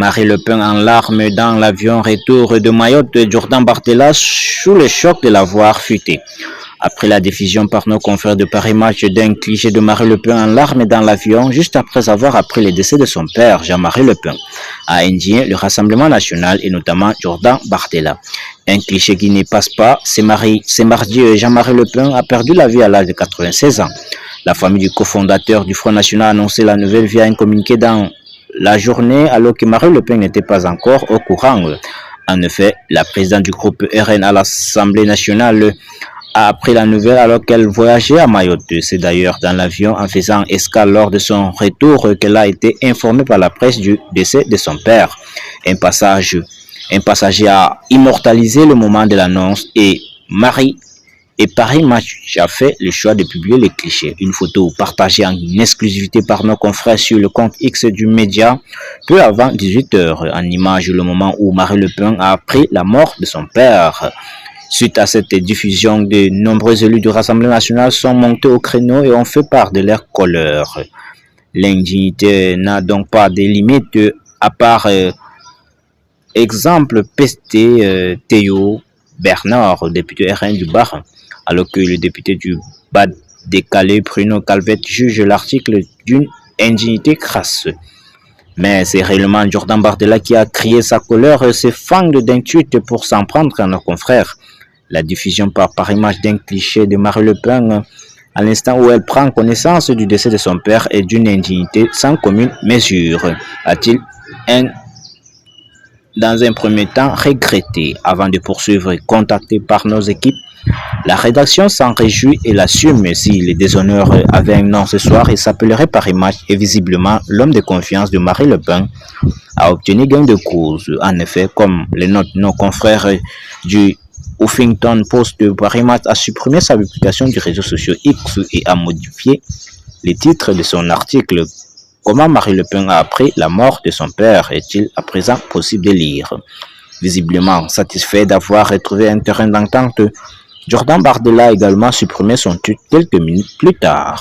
Marie Le Pen en larmes dans l'avion retour de Mayotte, Jordan Bardella sous le choc de l'avoir fuité. Après la diffusion par nos confrères de Paris Match d'un cliché de Marie Le Pen en larmes dans l'avion, juste après avoir appris le décès de son père, Jean-Marie Le Pen, a indigné le Rassemblement national et notamment Jordan Bardella. Un cliché qui ne passe pas, c'est mardi, Jean-Marie Le Pen a perdu la vie à l'âge de 96 ans. La famille du cofondateur du Front National a annoncé la nouvelle via un communiqué dans la journée alors que Marie Le Pen n'était pas encore au courant. En effet, la présidente du groupe RN à l'Assemblée nationale a appris la nouvelle alors qu'elle voyageait à Mayotte. C'est d'ailleurs dans l'avion en faisant escale lors de son retour qu'elle a été informée par la presse du décès de son père. Un passager a immortalisé le moment de l'annonce et Paris Match a fait le choix de publier les clichés. Une photo partagée en exclusivité par nos confrères sur le compte X du média peu avant 18h. En image, le moment où Marie Le Pen a appris la mort de son père. Suite à cette diffusion, de nombreux élus du Rassemblement national sont montés au créneau et ont fait part de leur colère. L'indignité n'a donc pas de limite, à part exemple Pesté Théo Bernard, député RN du Bar, alors que le député du Bas-de-Calais, Bruno Calvette, juge l'article d'une indignité crasse. Mais c'est réellement Jordan Bardella qui a crié sa colère et ses fangs d'intuites pour s'en prendre à nos confrères. La diffusion par Paris Match d'un cliché de Marie Le Pen à l'instant où elle prend connaissance du décès de son père est d'une indignité sans commune mesure, a-t-il dans un premier temps regretté. Avant de poursuivre, contacté par nos équipes, la rédaction s'en réjouit et l'assume. Si le déshonneur avait un nom ce soir, il s'appellerait Paris Match et visiblement l'homme de confiance de Marie Le Pen a obtenu gain de cause. En effet, comme les notes nos confrères du Huffington Post, Paris Match a supprimé sa publication du réseau social X et a modifié le titre de son article. Comment Marie Le Pen a appris la mort de son père est-il à présent possible de lire? Visiblement satisfait d'avoir retrouvé un terrain d'entente, Jordan Bardella a également supprimé son tweet quelques minutes plus tard.